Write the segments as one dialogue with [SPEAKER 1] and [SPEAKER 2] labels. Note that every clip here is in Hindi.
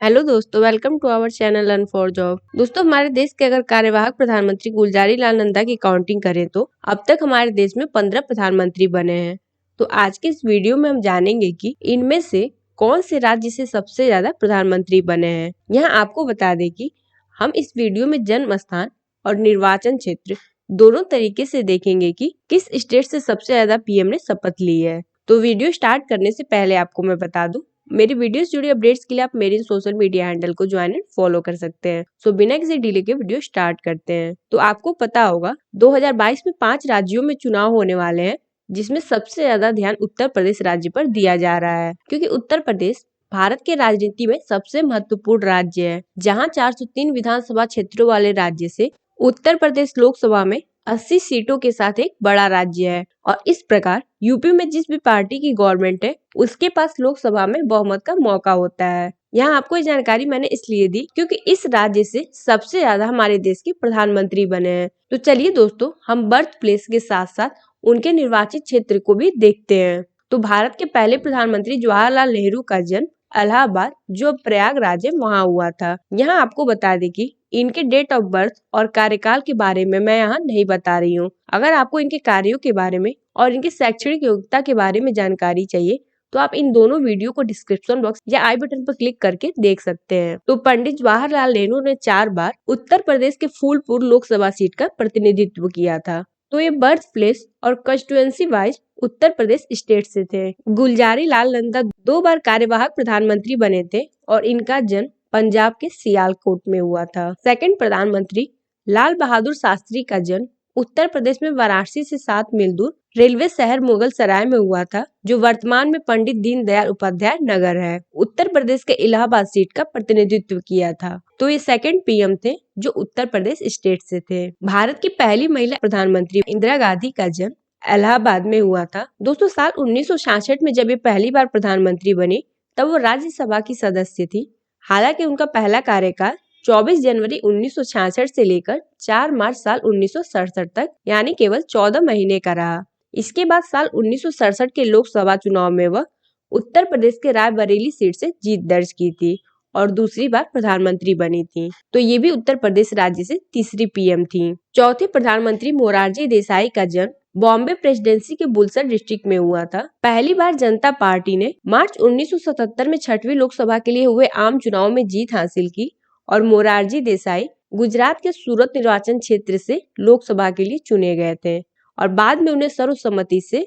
[SPEAKER 1] हेलो दोस्तों, welcome to our channel learn for job. दोस्तों, हमारे देश के अगर कार्यवाहक प्रधानमंत्री गुलजारी लाल नंदा की काउंटिंग करें तो अब तक हमारे देश में 15 प्रधानमंत्री बने हैं। तो आज के इस वीडियो में हम जानेंगे कि इनमें से कौन से राज्य से सबसे ज्यादा प्रधानमंत्री बने हैं। यहाँ आपको बता दें कि हम इस वीडियो में जन्म स्थान और निर्वाचन क्षेत्र दोनों तरीके से देखेंगे कि किस स्टेट से सबसे ज्यादा पीएम ने शपथ ली है। तो वीडियो स्टार्ट करने से पहले आपको मैं बता दूं, मेरी वीडियोस जुड़ी अपडेट्स के लिए आप मेरे सोशल मीडिया हैंडल को ज्वाइन एंड फॉलो कर सकते हैं। सो बिना किसी डिले के वीडियो स्टार्ट करते हैं। तो आपको पता होगा 2022 में 5 राज्यों में चुनाव होने वाले हैं, जिसमें सबसे ज्यादा ध्यान उत्तर प्रदेश राज्य पर दिया जा रहा है, क्योंकि उत्तर प्रदेश भारत के राजनीति में सबसे महत्वपूर्ण राज्य है। जहाँ 403 विधानसभा क्षेत्रों वाले राज्य से उत्तर प्रदेश लोकसभा में 80 सीटों के साथ एक बड़ा राज्य है। और इस प्रकार यूपी में जिस भी पार्टी की गवर्नमेंट है उसके पास लोकसभा में बहुमत का मौका होता है। यहाँ आपको ये जानकारी मैंने इसलिए दी क्योंकि इस राज्य से सबसे ज्यादा हमारे देश के प्रधानमंत्री बने हैं। तो चलिए दोस्तों, हम बर्थ प्लेस के साथ साथ उनके निर्वाचित क्षेत्र को भी देखते हैं। तो भारत के पहले प्रधानमंत्री जवाहरलाल नेहरू का जन्म इलाहाबाद, जो प्रयागराज है, वहाँ हुआ था। यहाँ आपको बता दें कि इनके डेट ऑफ बर्थ और कार्यकाल के बारे में मैं यहाँ नहीं बता रही हूँ। अगर आपको इनके कार्यों के बारे में और इनकी शैक्षणिक योग्यता के बारे में जानकारी चाहिए तो आप इन दोनों वीडियो को डिस्क्रिप्शन बॉक्स या आई बटन पर क्लिक करके देख सकते हैं। तो पंडित जवाहरलाल नेहरू ने 4 बार उत्तर प्रदेश के फूलपुर लोकसभा सीट का प्रतिनिधित्व किया था। तो ये बर्थ प्लेस और constituency wise Uttar Pradesh state से थे। गुलजारी लाल नंदा 2 बार कार्यवाहक प्रधानमंत्री बने थे और इनका जन्म पंजाब के सियालकोट में हुआ था। सेकंड प्रधानमंत्री लाल बहादुर शास्त्री का जन्म उत्तर प्रदेश में वाराणसी से 7 मील दूर रेलवे शहर मुगल सराय में हुआ था, जो वर्तमान में पंडित दीनदयाल उपाध्याय नगर है। उत्तर प्रदेश के इलाहाबाद सीट का प्रतिनिधित्व किया था। तो ये सेकंड पीएम थे जो उत्तर प्रदेश स्टेट से थे। भारत की पहली महिला प्रधानमंत्री इंदिरा गांधी का जन्म इलाहाबाद में हुआ था। दोस्तों, साल 1966 में जब ये पहली बार प्रधानमंत्री बनी तब वो राज्यसभा की सदस्य थी। हालांकि उनका पहला कार्यकाल 24 जनवरी 1966 से लेकर 4 मार्च साल 1967 तक, यानी केवल 14 महीने का रहा। इसके बाद साल 1967 के लोकसभा चुनाव में वह उत्तर प्रदेश के रायबरेली सीट से जीत दर्ज की थी और दूसरी बार प्रधानमंत्री बनी थी। तो ये भी उत्तर प्रदेश राज्य से तीसरी पीएम थी। चौथे प्रधानमंत्री मोरारजी देसाई का जन्म बॉम्बे प्रेसिडेंसी के बुलसर डिस्ट्रिक्ट में हुआ था। पहली बार जनता पार्टी ने मार्च 1977 में 6वीं लोकसभा के लिए हुए आम चुनाव में जीत हासिल की और मोरारजी देसाई गुजरात के सूरत निर्वाचन क्षेत्र से लोकसभा के लिए चुने गए थे और बाद में उन्हें सर्वसम्मति से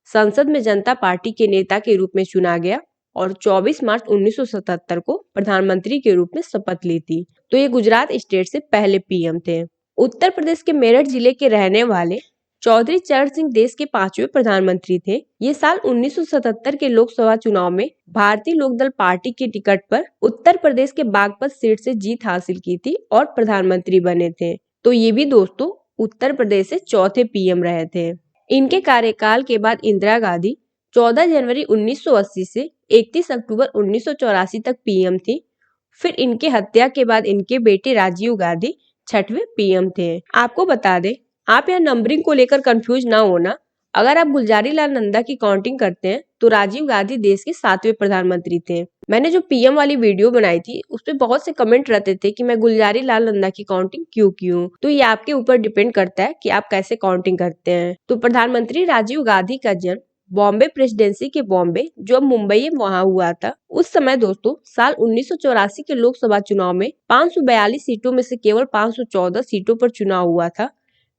[SPEAKER 1] संसद में जनता पार्टी के नेता के रूप में चुना गया और 24 मार्च 1977 को प्रधानमंत्री के रूप में शपथ ली थी। तो ये गुजरात स्टेट से पहले पीएम थे। उत्तर प्रदेश के मेरठ जिले के रहने वाले चौधरी चरण सिंह देश के 5वें प्रधानमंत्री थे। ये साल 1977 के लोकसभा चुनाव में भारतीय लोकदल पार्टी के टिकट पर उत्तर प्रदेश के बागपत सीट से जीत हासिल की थी और प्रधानमंत्री बने थे। तो ये भी दोस्तों उत्तर प्रदेश से चौथे पीएम रहे थे। इनके कार्यकाल के बाद इंदिरा गांधी 14 जनवरी 1980 से 31 अक्टूबर 1984 तक पीएम थी। फिर इनके हत्या के बाद इनके बेटे राजीव गांधी 6वें पीएम थे। आपको बता दें, आप यहाँ नंबरिंग को लेकर कंफ्यूज ना होना। अगर आप गुलजारी लाल नंदा की काउंटिंग करते हैं तो राजीव गांधी देश के 7वें प्रधानमंत्री थे। मैंने जो पीएम वाली वीडियो बनाई थी उस पे बहुत से कमेंट रहते थे कि मैं गुलजारी लाल नंदा की काउंटिंग क्यों की हूँ। तो ये आपके ऊपर डिपेंड करता है कि आप कैसे काउंटिंग करते हैं। तो प्रधानमंत्री राजीव गांधी का जन्म बॉम्बे प्रेसिडेंसी के बॉम्बे, जो अब मुंबई है, वहाँ हुआ था। उस समय दोस्तों साल 1984 के लोकसभा चुनाव में 542 सीटों में से केवल 514 सीटों पर चुनाव हुआ था,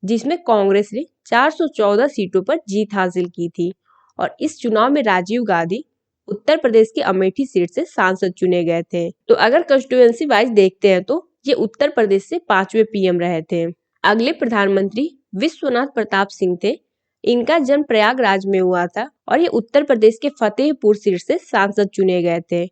[SPEAKER 1] जिसमें कांग्रेस ने 414 सीटों पर जीत हासिल की थी और इस चुनाव में राजीव गांधी उत्तर प्रदेश की अमेठी सीट से सांसद चुने गए थे। तो अगर कंस्टिट्यूएंसी वाइज देखते हैं तो ये उत्तर प्रदेश से 5वें पीएम रहे थे। अगले प्रधानमंत्री विश्वनाथ प्रताप सिंह थे। इनका जन्म प्रयागराज में हुआ था और ये उत्तर प्रदेश के फतेहपुर सीट से सांसद चुने गए थे।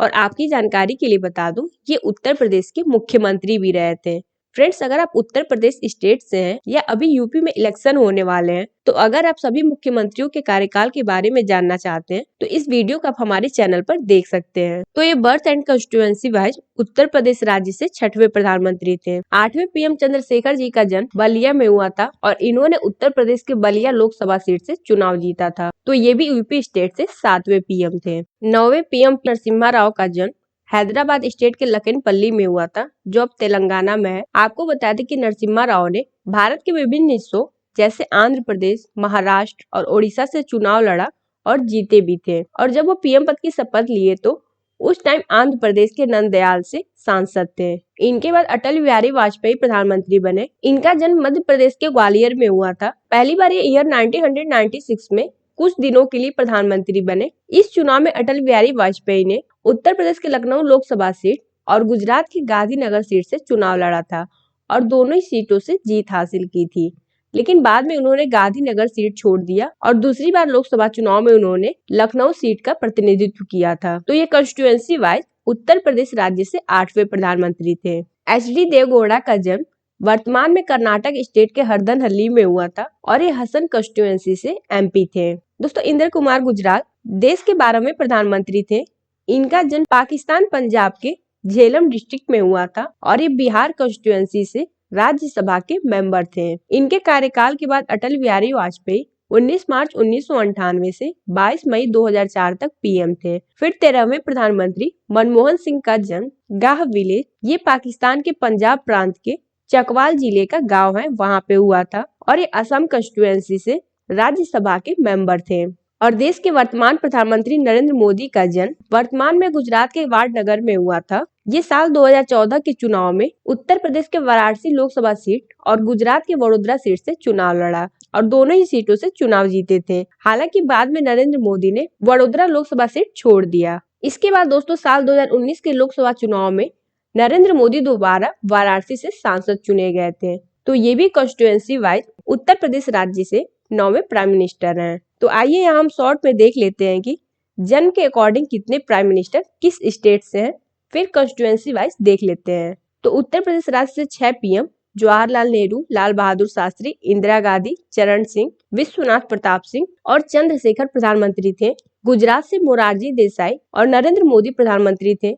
[SPEAKER 1] और आपकी जानकारी के लिए बता दूं, ये उत्तर प्रदेश के मुख्यमंत्री भी रहे थे। फ्रेंड्स, अगर आप उत्तर प्रदेश स्टेट से हैं या अभी यूपी में इलेक्शन होने वाले हैं, तो अगर आप सभी मुख्यमंत्रियों के कार्यकाल के बारे में जानना चाहते हैं तो इस वीडियो को आप हमारे चैनल पर देख सकते हैं। तो ये birth and constituency wise Uttar Pradesh राज्य से 6वें प्रधानमंत्री थे। 8वें पीएम चंद्रशेखर जी का जन्म बलिया में हुआ था और इन्होंने उत्तर प्रदेश के बलिया लोकसभा सीट से चुनाव जीता था। तो ये भी यूपी स्टेट से 7वें पीएम थे। 9वें पीएम नरसिम्हा राव का जन्म हैदराबाद स्टेट के लकेनपल्ली में हुआ था, जो अब तेलंगाना में है। आपको बता दें कि नरसिम्हा राव ने भारत के विभिन्न हिस्सों जैसे आंध्र प्रदेश, महाराष्ट्र और ओडिशा से चुनाव लड़ा और जीते भी थे। और जब वो पीएम पद की शपथ लिए तो उस टाइम आंध्र प्रदेश के नंदयाल से सांसद थे। इनके बाद अटल बिहारी वाजपेयी प्रधानमंत्री बने। इनका जन्म मध्य प्रदेश के ग्वालियर में हुआ था। पहली बार ये ईयर 1996 में कुछ दिनों के लिए प्रधानमंत्री बने। इस चुनाव में अटल बिहारी वाजपेयी ने उत्तर प्रदेश के लखनऊ लोकसभा सीट और गुजरात की गांधीनगर सीट से चुनाव लड़ा था और दोनों ही सीटों से जीत हासिल की थी। लेकिन बाद में उन्होंने गांधीनगर सीट छोड़ दिया और दूसरी बार लोकसभा चुनाव में उन्होंने लखनऊ सीट का प्रतिनिधित्व किया था। तो ये कंस्टिट्यूएंसी वाइज उत्तर प्रदेश राज्य से 8वें प्रधानमंत्री थे। एचडी देवगौड़ा का जन्म वर्तमान में कर्नाटक स्टेट के हरदनहल्ली में हुआ था और ये हसन कंस्टिट्यूएंसी से एमपी थे। दोस्तों, इंद्र कुमार गुजराल देश के 12वें प्रधानमंत्री थे। इनका जन्म पाकिस्तान पंजाब के झेलम डिस्ट्रिक्ट में हुआ था और ये बिहार कंस्टिट्यूएंसी से राज्यसभा के मेंबर थे। इनके कार्यकाल के बाद अटल बिहारी वाजपेयी 19 मार्च 1998 से 22 मई 2004 तक पीएम थे। फिर 13वें प्रधानमंत्री मनमोहन सिंह का जन्म गाह विलेज, ये पाकिस्तान के पंजाब प्रांत के चकवाल जिले का गांव है, वहां पे हुआ था और ये असम कंस्टिट्यूएंसी से राज्यसभा के मेंबर थे। और देश के वर्तमान प्रधानमंत्री नरेंद्र मोदी का जन्म वर्तमान में गुजरात के वाडनगर में हुआ था। ये साल 2014 के चुनाव में उत्तर प्रदेश के वाराणसी लोकसभा सीट और गुजरात के वडोदरा सीट से चुनाव लड़ा और दोनों ही सीटों से चुनाव जीते थे। हालांकि बाद में नरेंद्र मोदी ने वडोदरा लोकसभा सीट छोड़ दिया। इसके बाद दोस्तों साल 2019 के लोकसभा चुनाव में नरेंद्र मोदी दोबारा वाराणसी से सांसद चुने गए थे। तो ये भी कंस्टिट्यूएंसी वाइज उत्तर प्रदेश राज्य से 9वें प्राइम मिनिस्टर हैं। तो आइए यहाँ हम शॉर्ट में देख लेते हैं कि जन्म के अकॉर्डिंग कितने प्राइम मिनिस्टर किस स्टेट से हैं, फिर कंस्टिट्यूएंसी वाइज देख लेते हैं। तो उत्तर प्रदेश राज्य से 6 पीएम जवाहरलाल नेहरू, लाल बहादुर शास्त्री, इंदिरा गांधी, चरण सिंह, विश्वनाथ प्रताप सिंह और चंद्रशेखर प्रधानमंत्री थे। गुजरात से मोरारजी देसाई और नरेंद्र मोदी प्रधानमंत्री थे।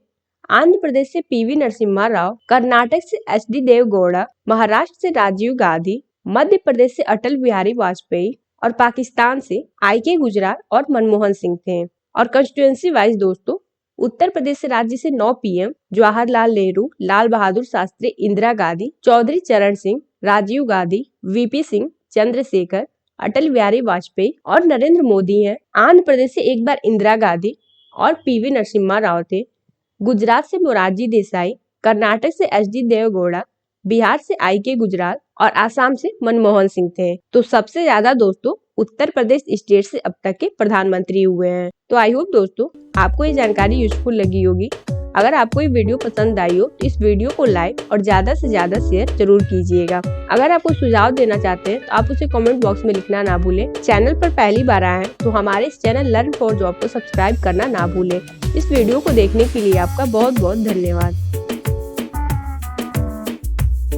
[SPEAKER 1] आंध्र प्रदेश से पीवी नरसिम्हा राव, कर्नाटक से एचडी देवगौड़ा, महाराष्ट्र से राजीव गांधी, मध्य प्रदेश से अटल बिहारी वाजपेयी और पाकिस्तान से आईके गुजराल और मनमोहन सिंह थे। और कंस्टिट्यूएंसी वाइज दोस्तों उत्तर प्रदेश राज्य से 9 पीएम जवाहरलाल नेहरू, लाल बहादुर शास्त्री, इंदिरा गांधी, चौधरी चरण सिंह, राजीव गांधी, वीपी सिंह, चंद्रशेखर, अटल बिहारी वाजपेयी और नरेंद्र मोदी हैं। आंध्र प्रदेश से एक बार इंदिरा गांधी और पीवी नरसिम्हा राव थे। गुजरात से मोरारजी देसाई, कर्नाटक से एचडी देवगौड़ा, बिहार से आईके गुजराल और आसाम से मनमोहन सिंह थे। तो सबसे ज्यादा दोस्तों उत्तर प्रदेश स्टेट से अब तक के प्रधानमंत्री हुए हैं। तो आई होप दोस्तों आपको ये जानकारी यूजफुल लगी होगी। अगर आपको ये वीडियो पसंद आई हो तो इस वीडियो को लाइक और ज्यादा से ज्यादा शेयर जरूर कीजिएगा। अगर आप कोई सुझाव देना चाहते हैं तो आप उसे कमेंट बॉक्स में लिखना ना भूलें। चैनल पर पहली बार आए हैं तो हमारे इस चैनल लर्न फॉर जॉब को सब्सक्राइब करना ना भूलें। इस वीडियो को देखने के लिए आपका बहुत बहुत धन्यवाद।